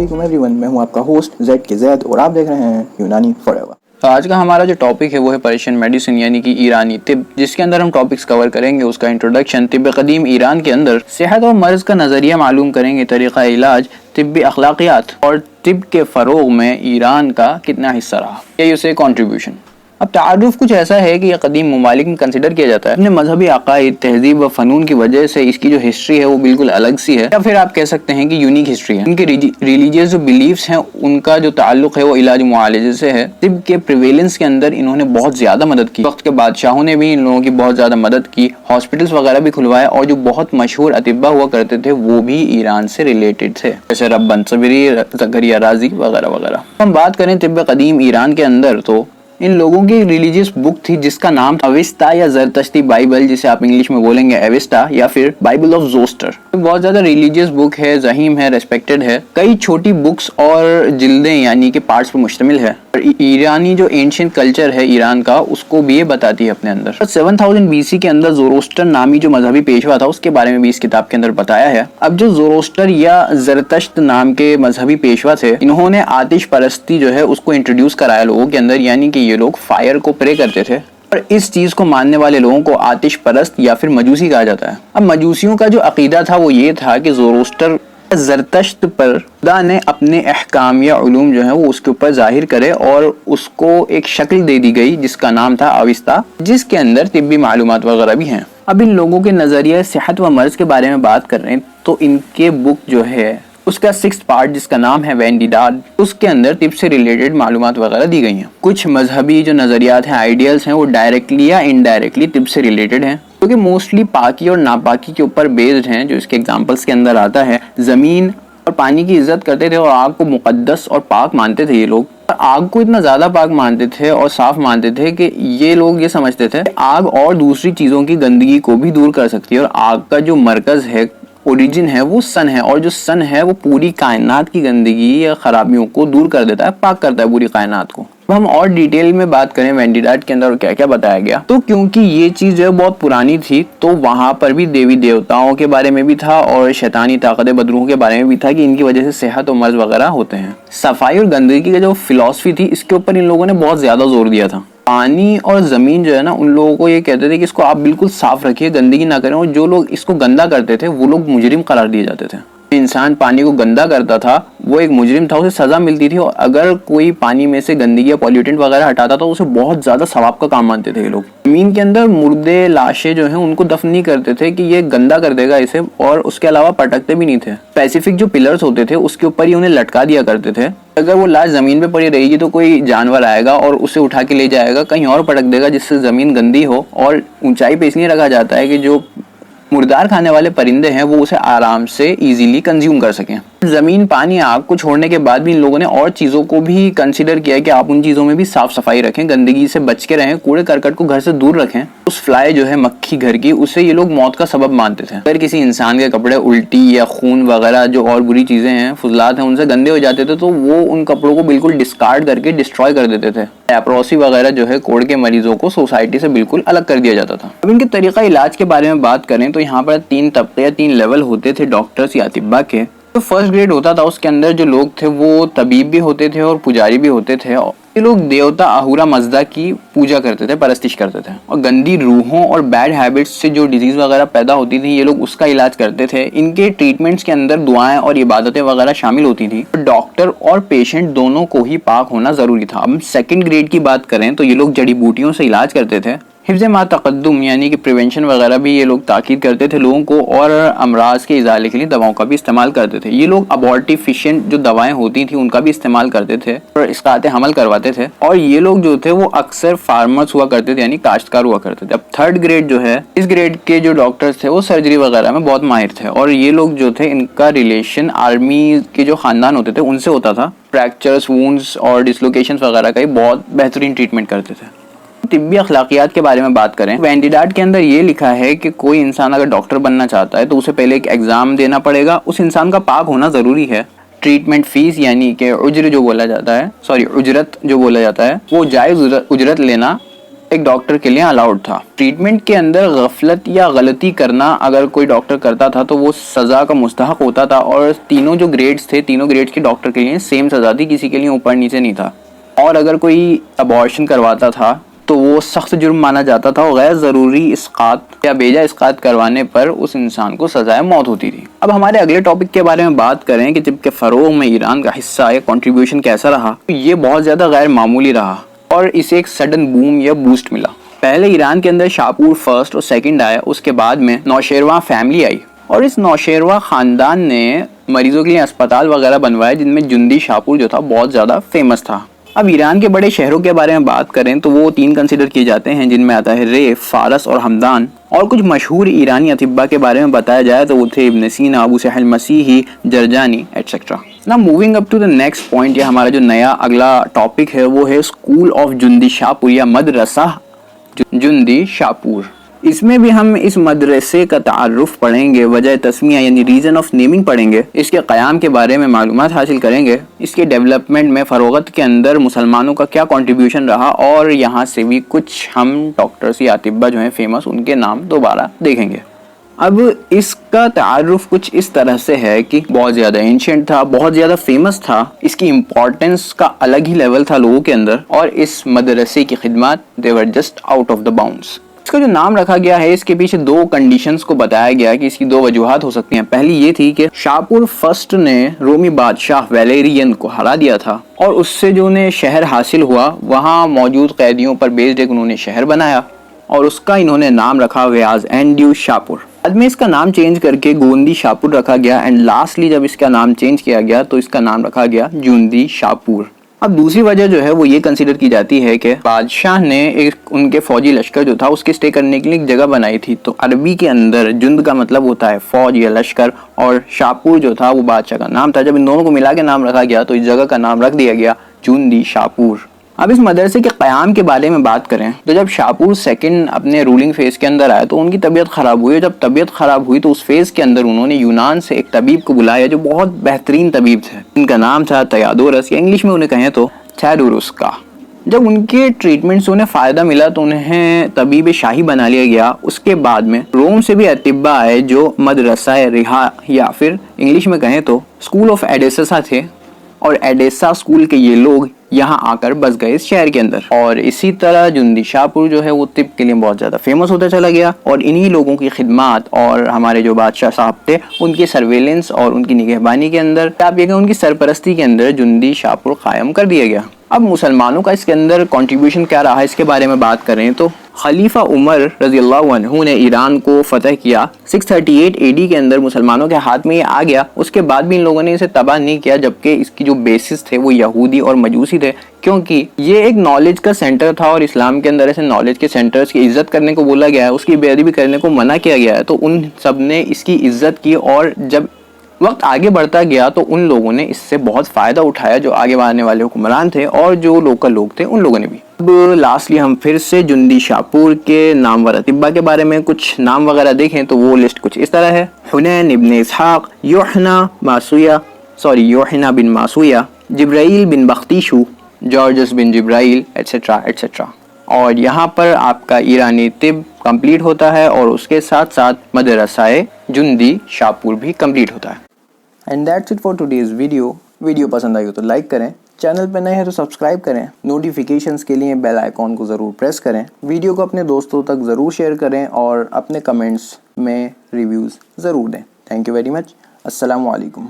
अस्सलामुअलैकुम एवरीवन, मैं हूं आपका होस्ट जेड के जैद और आप देख रहे हैं यूनानी फॉरएवर। तो आज का हमारा जो टॉपिक है वो है पर्शियन मेडिसिन यानी कि ईरानी तिब, जिसके अंदर हम टॉपिक्स कवर करेंगे। उसका इंट्रोडक्शन, तिब कदीम ईरान के अंदर सेहत और मर्ज़ का नज़रिया मालूम करेंगे, तरीक़ा इलाज, तिब्बी अखलाकियात और तिब के फ़रोग़ में ईरान का कितना हिस्सा रहा, यही उसे कॉन्ट्रीब्यूशन। अब तारुफ कुछ ऐसा है कि यह कदीम ममालिक में कंसिडर किया जाता है। अपने मजहबी अकायद, तहजीब व फ़नून की वजह से इसकी जो हिस्ट्री है वो बिल्कुल अलग सी है, या फिर आप कह सकते हैं कि यूनिक हिस्ट्री है। इनके रिलीजियस जो बिलीफ्स हैं उनका जो ताल्लुक है वो इलाज मुआलजे से है। तिब के प्रिवेलेंस के अंदर इन्होंने बहुत ज़्यादा मदद की। वक्त के बादशाहों ने भी इन लोगों की बहुत ज़्यादा मदद की, हॉस्पिटल्स वगैरह भी खुलवाए, और जो बहुत मशहूर अतिब्बा हुआ करते थे वो भी ईरान से रिलेटेड थे, जैसे रब्बन सबरी, ज़करिया राजी वगैरह वगैरह। हम बात करें तिब कदीम ईरान के अंदर, तो इन लोगों की एक रिलीजियस बुक थी जिसका नाम था अविस्ता या ज़रतश्ती बाइबल, जिसे आप इंग्लिश में बोलेंगे एविस्टा या फिर बाइबल ऑफ ज़ोस्टर। बहुत ज़्यादा रिलीजियस बुक है, ज़हीम है, रेस्पेक्टेड है, कई छोटी बुक्स और जिल्दें यानी कि पार्ट्स पर मुश्तमिल है। और ईरानी जो एंशिएंट कल्चर है ईरान का, उसको भी ये बताती है अपने अंदर। 7000 BC के अंदर ज़ोरोस्टर नामी जो मजहबी पेशवा था उसके बारे में भी इस किताब के अंदर बताया है। अब जो ज़ोरोस्टर या ज़रतश्त नाम के मजहबी पेशवा थे, इन्होंने आतिश परस्ती जो है उसको इंट्रोड्यूस कराया लोगों के अंदर, यानी कि ये लोग फायर को प्रे करते थे और इस चीज को मानने वाले लोगों को आतिश परस्त या फिर मजूसी कहा जाता है। अब मजूसियों का जो अकीदा था वो ये था कि ज़ोरोस्टर ज़रतश्त पर खुदा ने अपने अहकाम या उलूम जो है वो उसके ऊपर जाहिर करे और उसको एक शक्ल दे दी गई जिसका नाम था अविस्ता, जिसके अंदर तिब्बी मालूमात वगैरह भी हैं। अब इन लोगों के नज़रिए सेहत व मर्ज़ के बारे में बात कर रहे हैं, तो इनके बुक जो है उसका 6th पार्ट जिसका नाम है वेंडिडाड, उसके अंदर तिब से रिलेटेड मालूमात वगैरह दी गई हैं। कुछ मजहबी जो नज़रियात हैं, आइडियल्स हैं, वो डायरेक्टली या इनडायरेक्टली तिब से रिलेटेड हैं, क्योंकि मोस्टली पाकी और नापाकी के ऊपर बेस्ड हैं। जो इसके एग्जांपल्स के अंदर आता है, ज़मीन और पानी की इज्जत करते थे और आग को मुकद्दस और पाक मानते थे ये लोग। आग को इतना ज़्यादा पाक मानते थे और साफ मानते थे कि ये लोग ये समझते थे आग और दूसरी चीज़ों की गंदगी को भी दूर कर सकती है, और आग का जो मरकज़ है, ओरिजिन है, वो सन है, और जो सन है वो पूरी कायनात की गंदगी या खराबियों को दूर कर देता है, पाक करता है पूरी कायनात को। अब हम और डिटेल में बात करें वेंडिडाड के अंदर और क्या क्या बताया गया, तो क्योंकि ये चीज़ जो है बहुत पुरानी थी, तो वहाँ पर भी देवी देवताओं के बारे में भी था और शैतानी ताकत बदरूहों के बारे में भी था कि इनकी वजह से सेहत और मर्ज वगैरह होते हैं। सफाई और गंदगी की जो फिलॉसफी थी, इसके ऊपर इन लोगों ने बहुत ज़्यादा जोर दिया था। पानी और ज़मीन जो है ना, उन लोगों को ये कहते थे कि इसको आप बिल्कुल साफ रखिए, गंदगी ना करें, और जो लोग इसको गंदा करते थे वो लोग मुजरिम करार दिए जाते थे। इंसान पानी को गंदा करता था वो एक मुजरिम था, उसे सज़ा मिलती थी, और अगर कोई पानी में से गंदगी या पॉल्यूटेंट वगैरह हटाता था उसे बहुत ज़्यादा सवाब का काम मानते थे ये लोग। ज़मीन के अंदर मुर्दे लाशें जो हैं उनको दफन नहीं करते थे कि ये गंदा कर देगा इसे, और उसके अलावा पटकते भी नहीं थे। स्पेसिफिक जो पिलर्स होते थे उसके ऊपर ही उन्हें लटका दिया करते थे। अगर वो लाश ज़मीन पे पड़ी रहेगी तो कोई जानवर आएगा और उसे उठा के ले जाएगा, कहीं और पटक देगा जिससे ज़मीन गंदी हो। और ऊंचाई पे इसलिए रखा जाता है कि जो मुर्दार खाने वाले परिंदे हैं वो उसे आराम से इजीली कंज्यूम कर सकें। ज़मीन, पानी, आग को छोड़ने के बाद भी इन लोगों ने और चीज़ों को भी कंसिडर किया कि आप उन चीज़ों में भी साफ सफाई रखें, गंदगी से बच के रहें, कूड़े करकट को घर से दूर रखें। उस फ्लाई जो है मक्खी घर की, उसे ये लोग मौत का सबब मानते थे। अगर किसी इंसान के कपड़े उल्टी या खून वगैरह जो और बुरी चीज़ें हैं, फुजलात हैं, उनसे गंदे हो जाते थे तो वो उन कपड़ों को बिल्कुल डिस्कार्ड करके डिस्ट्रॉय कर देते थे। लेप्रोसी वगैरह जो है, कोढ़ के मरीजों को सोसाइटी से बिल्कुल अलग कर दिया जाता था। अब इनके तरीका इलाज के बारे में बात करें तो यहाँ पर 3 तबके या 3 लेवल होते थे डॉक्टर्स या अतिब्बा के। तो फर्स्ट ग्रेड होता था, उसके अंदर जो लोग थे वो तबीब भी होते थे और पुजारी भी होते थे। ये लोग देवता अहूरा मज़दा की पूजा करते थे, परस्तिश करते थे, और गंदी रूहों और बैड हैबिट्स से जो डिजीज़ वगैरह पैदा होती थी ये लोग उसका इलाज करते थे। इनके ट्रीटमेंट्स के अंदर दुआएं और इबादतें वगैरह शामिल होती थी। डॉक्टर और पेशेंट दोनों को ही पाक होना ज़रूरी था। अब सेकेंड ग्रेड की बात करें तो ये लोग जड़ी बूटियों से इलाज करते थे। हिफ्ज़ मा तक़द्दुम यानी कि प्रिवेंशन वगैरह भी ये लोग ताकीद करते थे लोगों को, और अमराज के इजाले के लिए दवाओं का भी इस्तेमाल करते थे। ये लोग अबॉर्टिफिशिएंट जो दवाएं होती थी उनका भी इस्तेमाल करते थे और इसकाते हमल करवाते थे। और ये लोग जो थे वो अक्सर फार्मर्स हुआ करते थे, यानी काश्तकार हुआ करते थे। अब थर्ड ग्रेड जो है, इस ग्रेड के जो डॉक्टर्स थे वो सर्जरी वगैरह में बहुत माहिर थे, और ये लोग जो थे इनका रिलेशन आर्मी के जो खानदान होते थे उनसे होता था। फ्रैक्चर्स, वुंड्स और डिसलोकेशंस वगैरह का ही बहुत बेहतरीन ट्रीटमेंट करते थे। तिब्बी अखलाकियात के बारे में बात करें, वेंडिडाड के अंदर ये लिखा है कि कोई इंसान अगर डॉक्टर बनना चाहता है तो उसे पहले एक एग्जाम देना पड़ेगा, उस इंसान का पाक होना ज़रूरी है। ट्रीटमेंट फीस यानी कि उजर जो बोला जाता है, उजरत जो बोला जाता है, वो जायज़ उजरत लेना ایک ڈاکٹر کے لیے الاؤڈ تھا. ٹریٹمنٹ کے اندر غفلت یا غلطی کرنا اگر کوئی ڈاکٹر کرتا تھا تو وہ سزا کا مستحق ہوتا تھا, اور تینوں جو گریڈز تھے, تینوں گریڈز کے ڈاکٹر کے لیے سیم سزا تھی, کسی کے لیے اوپر نیچے نہیں تھا. اور اگر کوئی ابارشن کرواتا تھا تو وہ سخت جرم مانا جاتا تھا, اور غیر ضروری اسقاط یا بیجا اسقاط کروانے پر اس انسان کو سزائے موت ہوتی تھی. اب ہمارے اگلے ٹاپک کے بارے میں بات کریں کہ طب کے فروغ میں ایران کا حصہ یا کنٹریبیوشن کیسا رہا. یہ بہت زیادہ غیر معمولی رہا اور اسے ایک سڈن بوم یا بوسٹ ملا. پہلے ایران کے اندر شاپور فرسٹ اور سیکنڈ آیا, اس کے بعد میں نوشیروان فیملی آئی, اور اس نوشیروان خاندان نے مریضوں کے لیے اسپتال وغیرہ بنوائے جن میں جندی شاپور جو تھا بہت زیادہ فیمس تھا. اب ایران کے بڑے شہروں کے بارے میں بات کریں تو وہ 3 کنسیڈر کیے جاتے ہیں, جن میں آتا ہے ریف, فارس اور ہمدان. اور کچھ مشہور ایرانی اطباء کے بارے میں بتایا جائے تو وہ تھے ابن سینا, Abu Sahl Masihi, Jurjani etcetera. نا moving up to the next point, یہ ہمارا جو نیا اگلا ٹاپک ہے وہ ہے اسکول آف جندی شاپور یا مدرسہ جندی شاپور. اس میں بھی ہم اس مدرسے کا تعارف پڑھیں گے, وجہ تسمیہ یعنی ریزن آف نیمنگ پڑھیں گے, اس کے قیام کے بارے میں معلومات حاصل کریں گے, اس کے ڈیولپمنٹ میں فروغت کے اندر مسلمانوں کا کیا کنٹریبیوشن رہا, اور یہاں سے بھی کچھ ہم ڈاکٹرز یا اطباء جو ہیں فیمس ان کے نام دوبارہ دیکھیں گے. اب اس کا تعارف کچھ اس طرح سے ہے کہ بہت زیادہ اینشینٹ تھا, بہت زیادہ فیمس تھا, اس کی امپورٹنس کا الگ ہی لیول تھا لوگوں کے اندر, اور اس مدرسے کی خدمات they were just out of the bounds. اس کا جو نام رکھا گیا ہے اس کے پیچھے 2 کنڈیشنز کو بتایا گیا کہ اس کی 2 وجوہات ہو سکتی ہیں. پہلی یہ تھی کہ شاپور فرسٹ نے رومی بادشاہ ویلیرین کو ہرا دیا تھا, اور اس سے جو انہیں شہر حاصل ہوا وہاں موجود قیدیوں پر بیسڈ ایک انہوں نے شہر بنایا, اور اس کا انہوں نے نام رکھا ویاز اینڈیو شاپور. بعد میں اس کا نام چینج کر کے گوندی شاپور رکھا گیا, اینڈ لاسٹلی جب اس کا نام چینج کیا گیا تو اس کا نام رکھا گیا جندی شاپور. اب دوسری وجہ جو ہے وہ یہ کنسیڈر کی جاتی ہے کہ بادشاہ نے ایک ان کے فوجی لشکر جو تھا اس کے سٹے کرنے کے لیے ایک جگہ بنائی تھی. تو عربی کے اندر جند کا مطلب ہوتا ہے فوج یا لشکر, اور شاپور جو تھا وہ بادشاہ کا نام تھا. جب ان دونوں کو ملا کے نام رکھا گیا تو اس جگہ کا نام رکھ دیا گیا جندی شاپور. اب اس مدرسے کے قیام کے بارے میں بات کریں تو جب شاپور سیکنڈ اپنے رولنگ فیز کے اندر آیا تو ان کی طبیعت خراب ہوئی, اور جب طبیعت خراب ہوئی تو اس فیز کے اندر انہوں نے یونان سے ایک طبیب کو بلایا جو بہت بہترین طبیب تھے. ان کا نام تھا تیادورس, یا انگلش میں انہیں کہیں تو تھیڈورس کا. جب ان کے ٹریٹمنٹ سے انہیں فائدہ ملا تو انہیں طبیب شاہی بنا لیا گیا. اس کے بعد میں روم سے بھی اطباء آئے جو مدرسہ رہا یا پھر انگلش میں کہیں تو اسکول آف ایڈیسا تھے, اور ایڈیسا اسکول کے یہ لوگ یہاں آ کر بس گئے اس شہر کے اندر. اور اسی طرح جندی شاپور جو ہے وہ طب کے لیے بہت زیادہ فیمس ہوتا چلا گیا, اور انہی لوگوں کی خدمات اور ہمارے جو بادشاہ صاحب تھے ان کی سرویلنس اور ان کی نگہبانی کے اندر, آپ یہ کہ ان کی سرپرستی کے اندر جندی شاپور قائم کر دیا گیا. اب مسلمانوں کا اس کے اندر کنٹریبیوشن کیا رہا اس کے بارے میں بات کریں تو خلیفہ عمر رضی اللہ عنہ نے ایران کو فتح کیا 638 AD کے اندر, مسلمانوں کے ہاتھ میں یہ آ گیا. اس کے بعد بھی ان لوگوں نے اسے تباہ نہیں کیا, جبکہ اس کی جو بیسس تھے وہ یہودی اور مجوسی تھے, کیونکہ یہ ایک نالج کا سینٹر تھا, اور اسلام کے اندر ایسے نالج کے سینٹرز کی عزت کرنے کو بولا گیا ہے, اس کی بے ادبی کرنے کو منع کیا گیا ہے. تو ان سب نے اس کی عزت کی, اور جب وقت آگے بڑھتا گیا تو ان لوگوں نے اس سے بہت فائدہ اٹھایا, جو آگے آنے والے حکمران تھے اور جو لوکل لوگ تھے ان لوگوں نے بھی. اب لاسٹلی ہم پھر سے جندی شاپور کے نامور اطباء کے بارے میں کچھ نام وغیرہ دیکھیں تو وہ لسٹ کچھ اس طرح ہے: حنین ابن اسحاق, یوحنا بن ماسویہ, جبرائیل بن بختیشو, جارجس بن جبرائیل ایٹسیٹرا ایٹسیٹرا. اور یہاں پر آپ کا ایرانی طب کمپلیٹ ہوتا ہے, اور اس کے ساتھ ساتھ مدرسہ جندی شاپور بھی کمپلیٹ ہوتا ہے. And that's it for today's video پسند آئی ہو تو لائک کریں, چینل پہ نئے ہیں تو سبسکرائب کریں, نوٹیفیکیشنز کے لیے بیل آئیکن کو ضرور پریس کریں, ویڈیو کو اپنے دوستوں تک ضرور شیئر کریں, اور اپنے کمنٹس میں ریویوز ضرور دیں. Thank you very much. السلام علیکم.